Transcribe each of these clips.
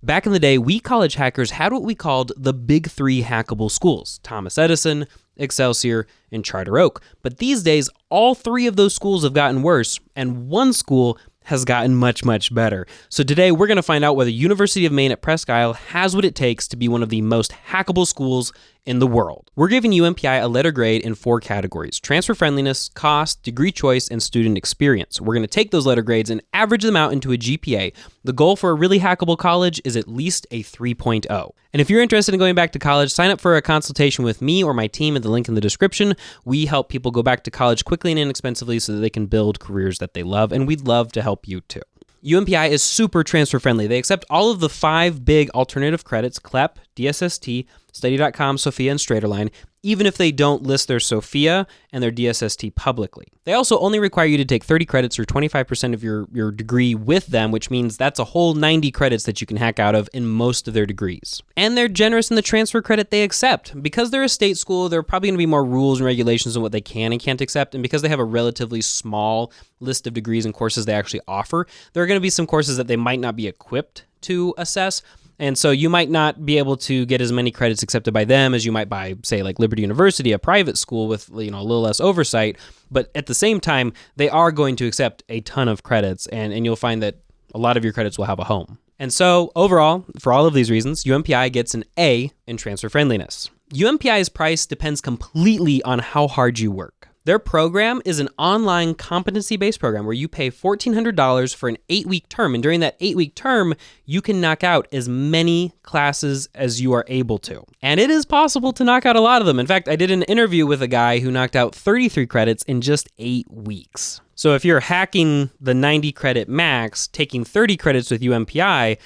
Back in the day, we college hackers had what we called the big three hackable schools: Thomas Edison, Excelsior, and Charter Oak. But these days, all three of those schools have gotten worse, and one school has gotten much, much better. So today, we're going to find out whether University of Maine at Presque Isle has what it takes to be one of the most hackable schools in the world. We're giving UMPI a letter grade in 4 categories: transfer friendliness, cost, degree choice, and student experience. We're going to take those letter grades and average them out into a GPA. The goal for a really hackable college is at least a 3.0. And if you're interested in going back to college, sign up for a consultation with me or my team at the link in the description. We help people go back to college quickly and inexpensively so that they can build careers that they love, and we'd love to help you too. UMPI is super transfer friendly. They accept all of the 5 big alternative credits: CLEP, DSST, Study.com, Sophia, and Straighterline, even if they don't list their Sophia and their DSST publicly. They also only require you to take 30 credits or 25% of your degree with them, which means that's a whole 90 credits that you can hack out of in most of their degrees. And they're generous in the transfer credit they accept. Because they're a state school, there are probably going to be more rules and regulations on what they can and can't accept, and because they have a relatively small list of degrees and courses they actually offer, there are going to be some courses that they might not be equipped to assess. And so you might not be able to get as many credits accepted by them as you might by, say, like Liberty University, a private school with, a little less oversight. But at the same time, they are going to accept a ton of credits, and you'll find that a lot of your credits will have a home. And so overall, for all of these reasons, UMPI gets an A in transfer friendliness. UMPI's price depends completely on how hard you work. Their program is an online competency-based program where you pay $1,400 for an 8-week term, and during that 8-week term, you can knock out as many classes as you are able to. And it is possible to knock out a lot of them. In fact, I did an interview with a guy who knocked out 33 credits in just 8 weeks. So if you're hacking the 90 credit max, taking 30 credits with UMPI,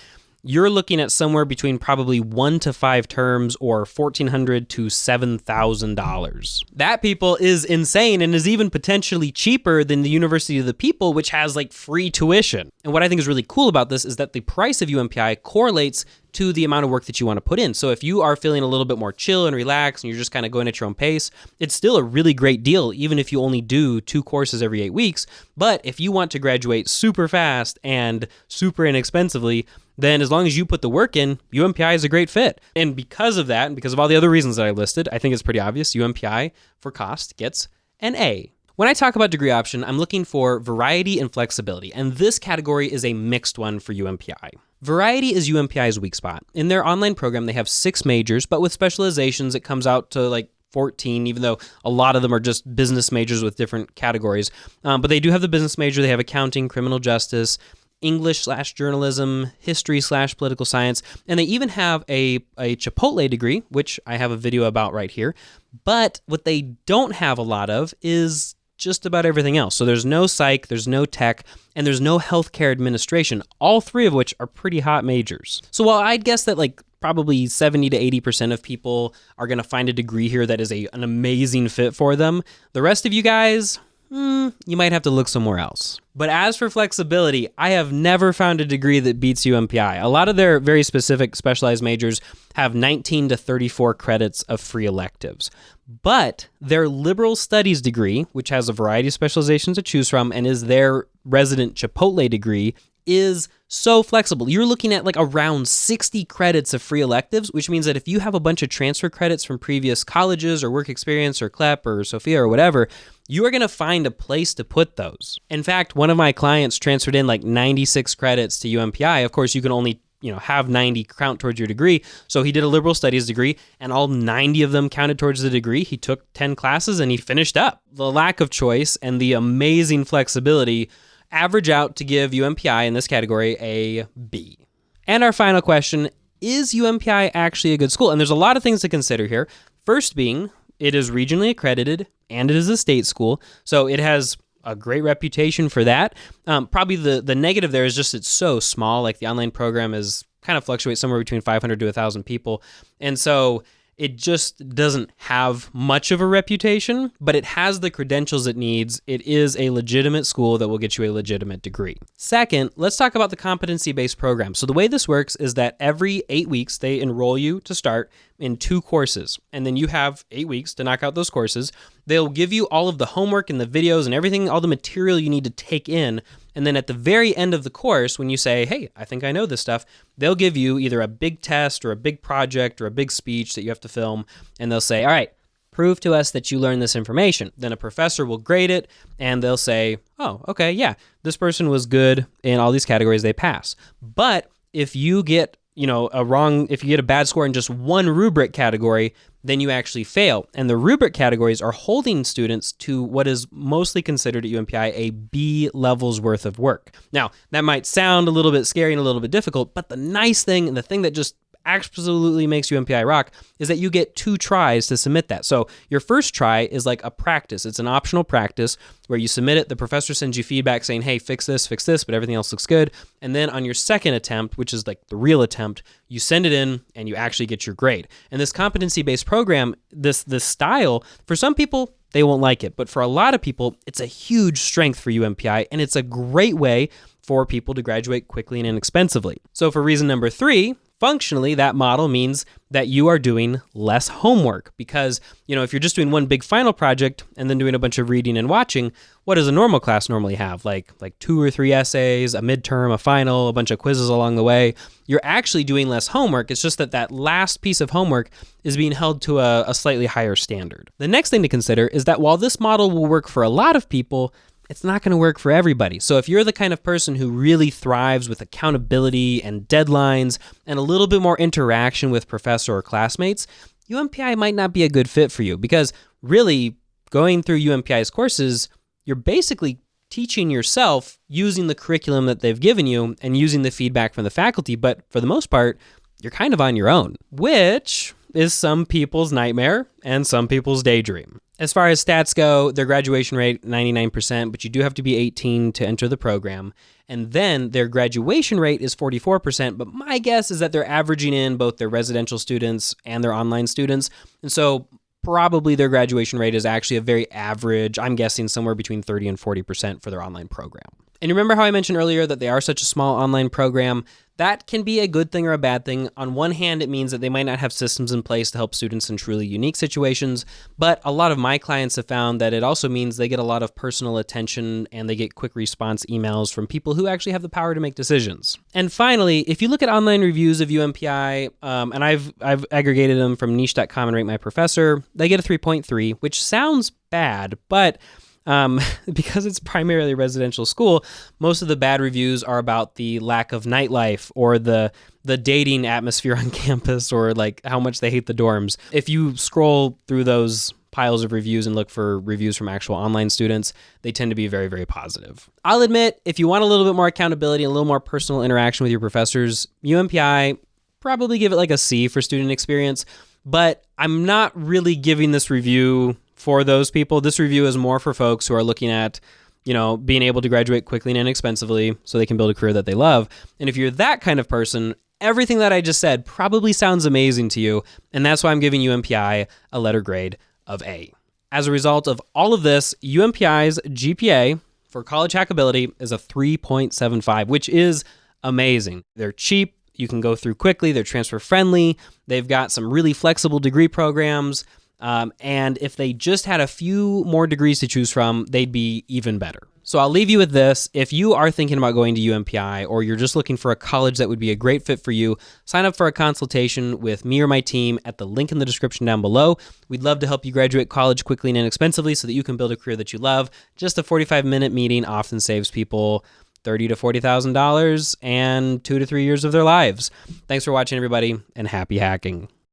you're looking at somewhere between probably 1 to 5 terms or $1,400 to $7,000. That, people, is insane and is even potentially cheaper than the University of the People, which has free tuition. And what I think is really cool about this is that the price of UMPI correlates to the amount of work that you want to put in. So if you are feeling a little bit more chill and relaxed and you're just kind of going at your own pace, it's still a really great deal, even if you only do 2 courses every 8 weeks. But if you want to graduate super fast and super inexpensively, then as long as you put the work in, UMPI is a great fit. And because of that, and because of all the other reasons that I listed, I think it's pretty obvious UMPI for cost gets an A. When I talk about degree option, I'm looking for variety and flexibility, and this category is a mixed one for UMPI. Variety is UMPI's weak spot. In their online program, they have 6 majors, but with specializations, it comes out to 14, even though a lot of them are just business majors with different categories. But they do have the business major. They have accounting, criminal justice, English/journalism, history/political science, and they even have a Chipotle degree, which I have a video about right here. But what they don't have a lot of is just about everything else. So there's no psych, there's no tech, and there's no healthcare administration, all 3 of which are pretty hot majors. So while I'd guess that probably 70 to 80% of people are going to find a degree here that is an amazing fit for them, the rest of you guys, you might have to look somewhere else. But as for flexibility, I have never found a degree that beats UMPI. A lot of their very specific specialized majors have 19 to 34 credits of free electives. But their liberal studies degree, which has a variety of specializations to choose from and is their resident Chipotle degree, is so flexible. You're looking at around 60 credits of free electives, which means that if you have a bunch of transfer credits from previous colleges or work experience or CLEP or Sophia or whatever, you are going to find a place to put those. In fact, one of my clients transferred in 96 credits to UMPI. Of course, you can only have 90 count towards your degree. So he did a liberal studies degree, and all 90 of them counted towards the degree. He took 10 classes and he finished up. The lack of choice and the amazing flexibility average out to give UMPI in this category a B. And our final question, is UMPI actually a good school? And there's a lot of things to consider here. First being, it is regionally accredited and it is a state school. So it has a great reputation for that. Probably the negative there is just it's so small. The online program is kind of fluctuates somewhere between 500 to 1,000 people. And so it just doesn't have much of a reputation, but it has the credentials it needs. It is a legitimate school that will get you a legitimate degree. Second, let's talk about the competency-based program. So the way this works is that every 8 weeks, they enroll you to start in 2 courses, and then you have 8 weeks to knock out those courses. they'll give you all of the homework and the videos and everything, all the material you need to take in. And then at the very end of the course, when you say, hey, I think I know this stuff, they'll give you either a big test or a big project or a big speech that you have to film. And they'll say, all right, prove to us that you learned this information. Then a professor will grade it and they'll say, oh, okay, yeah, this person was good in all these categories, they pass. But if you get if you get a bad score in just one rubric category, then you actually fail. And the rubric categories are holding students to what is mostly considered at UMPI a B level's worth of work. Now, that might sound a little bit scary and a little bit difficult, but the nice thing and the thing that just absolutely makes UMPI rock is that you get 2 tries to submit that. So your first try is like a practice. It's an optional practice where you submit it. The professor sends you feedback saying, hey, fix this, but everything else looks good. And then on your second attempt, which is like the real attempt, you send it in and you actually get your grade. And this competency-based program, this style, for some people, they won't like it. But for a lot of people, it's a huge strength for UMPI, and it's a great way for people to graduate quickly and inexpensively. So for reason number 3, functionally, that model means that you are doing less homework because, if you're just doing one big final project and then doing a bunch of reading and watching, what does a normal class normally have? Like 2 or 3 essays, a midterm, a final, a bunch of quizzes along the way. You're actually doing less homework. It's just that last piece of homework is being held to a slightly higher standard. The next thing to consider is that while this model will work for a lot of people, it's not going to work for everybody. So if you're the kind of person who really thrives with accountability and deadlines and a little bit more interaction with professor or classmates, UMPI might not be a good fit for you because really going through UMPI's courses, you're basically teaching yourself using the curriculum that they've given you and using the feedback from the faculty. But for the most part, you're kind of on your own, which is some people's nightmare and some people's daydream. As far as stats go, their graduation rate, 99%, but you do have to be 18 to enter the program. And then their graduation rate is 44%, but my guess is that they're averaging in both their residential students and their online students. And so probably their graduation rate is actually a very average, I'm guessing somewhere between 30 and 40% for their online program. And remember how I mentioned earlier that they are such a small online program? That can be a good thing or a bad thing. On one hand, it means that they might not have systems in place to help students in truly unique situations, but a lot of my clients have found that it also means they get a lot of personal attention and they get quick response emails from people who actually have the power to make decisions. And finally, if you look at online reviews of UMPI, and I've aggregated them from niche.com and Rate My Professor, they get a 3.3, which sounds bad, but because it's primarily a residential school, most of the bad reviews are about the lack of nightlife or the dating atmosphere on campus or like how much they hate the dorms. If you scroll through those piles of reviews and look for reviews from actual online students, they tend to be very, very positive. I'll admit, if you want a little bit more accountability, a little more personal interaction with your professors, UMPI, probably give it like a C for student experience, but I'm not really giving this review for those people. This review is more for folks who are looking at, being able to graduate quickly and inexpensively so they can build a career that they love. And if you're that kind of person, everything that I just said probably sounds amazing to you, and that's why I'm giving UMPI a letter grade of A. As a result of all of this, UMPI's GPA for college hackability is a 3.75, which is amazing. They're cheap, you can go through quickly, they're transfer friendly, they've got some really flexible degree programs, and if they just had a few more degrees to choose from, they'd be even better. So I'll leave you with this. If you are thinking about going to UMPI or you're just looking for a college that would be a great fit for you, sign up for a consultation with me or my team at the link in the description down below. We'd love to help you graduate college quickly and inexpensively so that you can build a career that you love. Just a 45-minute meeting often saves people $30,000 to $40,000 and 2 to 3 years of their lives. Thanks for watching, everybody, and happy hacking.